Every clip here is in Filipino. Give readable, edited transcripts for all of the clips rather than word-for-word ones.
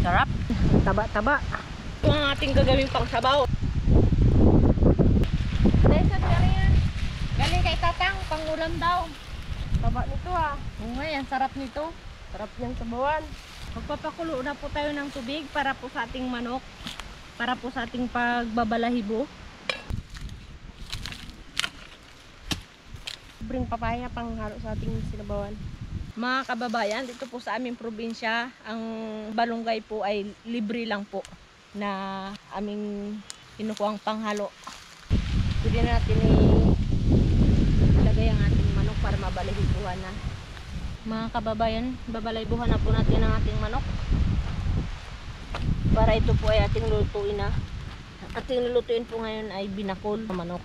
Sarap. Taba-taba. Ito ang ating gagawin pang sabaw. Lesson ka rin yan. Galing kay Tatang, pangulam daw. Taba nito ah. Oo nga, ang sarap nito. Sarap niyang sabawan. Magpapakulo na po tayo ng tubig para po sa ating manok. Para po sa ating pagbabalahibo. Bring papaya pang halo sa ating sinabawan. Mga kababayan, dito po sa aming probinsya, ang balunggay po ay libre lang po na aming kinukuhang panghalo. Pwede natin ilagay ang ating manok para mabalahibuhan na. Mga kababayan, babalaybuhan na po natin ang ating manok. Para ito po ay ating lutuin na. Ating lulutuin po ngayon ay binakol na manok.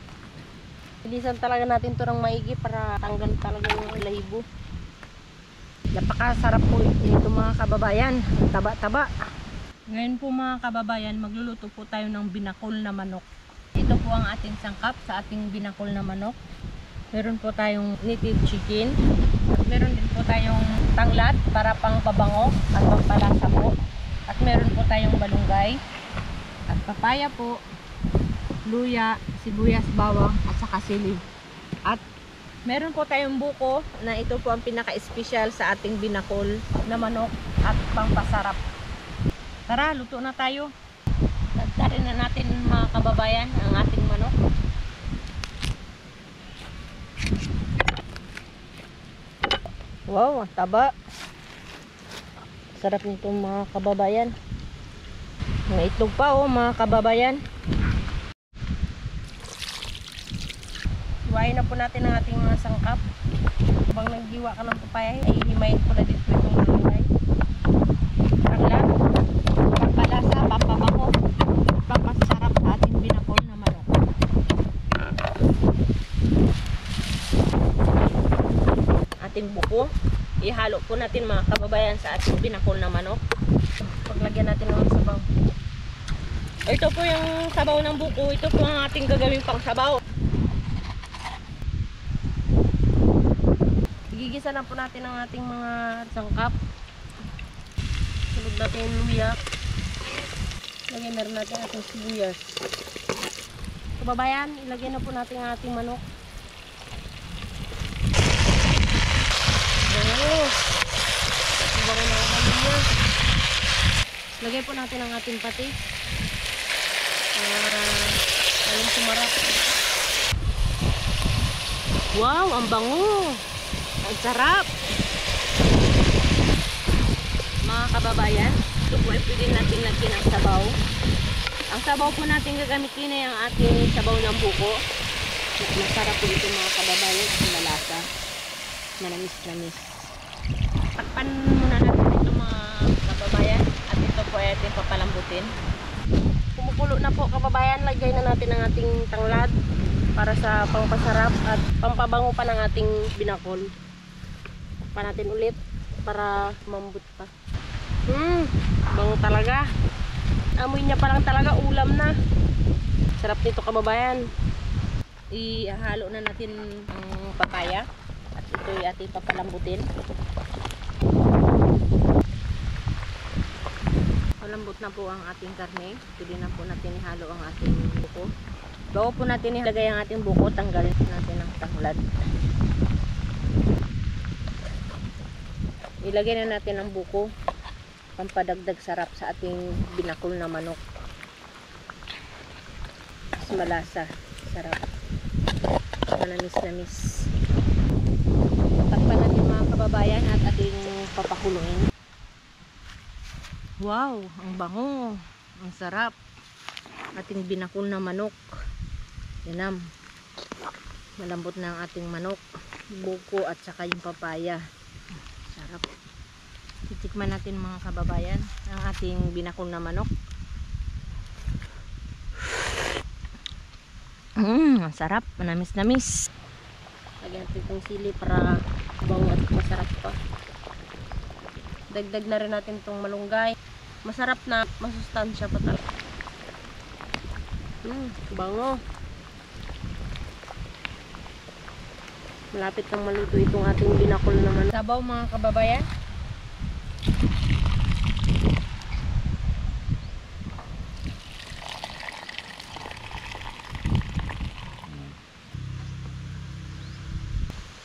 Bilisan talaga natin ito ng maigi para tanggal talaga yung lahibo. Napakasarap po ito mga kababayan. Taba-taba. Ngayon po mga kababayan, magluluto po tayo ng binakol na manok. Ito po ang ating sangkap sa ating binakol na manok. Meron po tayong native chicken. At meron din po tayong tanglad para pang pabango at pampalasa po. At meron po tayong balunggay. At papaya po, luya, sibuyas, bawang at saka sili. At meron po tayong buko na ito po ang pinaka-espesyal sa ating binakol na manok at pampasarap. Tara, luto na tayo. Tagtarin na natin mga kababayan ang ating manok. Wow, taba. Sarap nito mga kababayan. May itlog pa oh mga kababayan. Iwain na po natin ang ating mga sangkap. Habang nagdiwa ka ng papaya, ay himayin ko na dito itong balunggay. Tanglad, pampalasa, pampabango, pampasarap sa ating binakol na manok. Ating buko, ihalo po natin mga kababayan sa ating binakol na manok. Paglagyan natin ng sabaw. Ito po yung sabaw ng buko. Ito po ang ating gagawin pang sabaw. Igigisa na po natin ang ating mga sangkap. Sunod natin yung luya. Lagyan na rin natin ating sibuyas. Kababayan, ilagay na po natin ang ating manok. Oh, ibago na ang kami niya. Lagay po natin ang ating pati para lalong sumarap. Wow, ang bango! Ang sarap! Mga kababayan, ito po ay pwede natin lagyan ng sabaw. Ang sabaw po natin gagamitin ay ang ating sabaw ng buko. Masarap po ito mga kababayan at malasa. Manamis-namis. Takpan muna natin ito mga kababayan at ito po ay ating papalambutin. Kumukulo na po kababayan, lagay na natin ang ating tanglad para sa pangpasarap at pampabango pa ng ating binakol. Takpan natin ulit para mambut pa. Bango talaga. Amoy niya pa lang talaga, ulam na. Sarap nito kababayan. Ihalo na natin ang papaya at ito ay ating papalambutin. Malambot na po ang ating karne. Pwede na po natin ihalo ang ating buko. Bago po natin ilagay ang ating buko, tanggalin natin ang tanglad. Ilagay na natin ang buko. Pampadagdag sarap sa ating binakol na manok. Mas malasa. Sarap. Manamis-namis. Takpan natin mga kababayan at ating papakulungin. Wow, ang bango. Ang sarap. Ating binakol na manok. Yanam. Malambot na ang ating manok. Buko at saka yung papaya. Sarap. Titikman natin mga kababayan ang ating binakol na manok. Ang sarap. Manamis-namis. Lagyan natin itong sili para bango at masarap pa. Dagdag na rin natin itong malunggay. Masarap na, masustansya pa talaga. Bango. Malapit nang maluto itong ating binakol naman. Sabaw mga kababayan.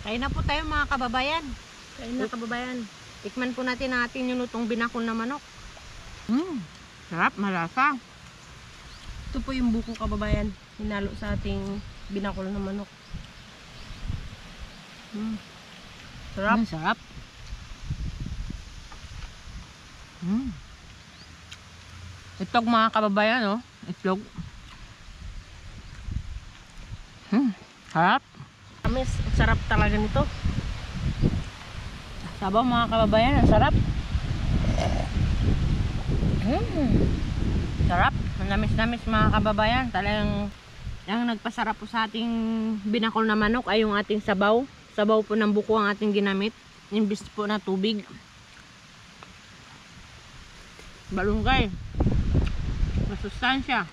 Kain na po tayo mga kababayan. Kain na kababayan. Tikman po natin ang ating nilutong binakol na manok. Sarap, malasa. Ito po yung buko kababayan. Hinalo sa ating binakol na manok. Sarap. Sarap. Itlog mga kababayan, oh. Itlog. Sarap. Amis, ang sarap talaga nito. Sabaw mga kababayan, ang sarap. Sarap. Namis-namis mga kababayan. Talagang ang nagpasarap po sa ating binakol na manok ay yung ating sabaw. Sabaw po ng buko ang ating ginamit. Imbis po na tubig. Balunggay. Masustansya.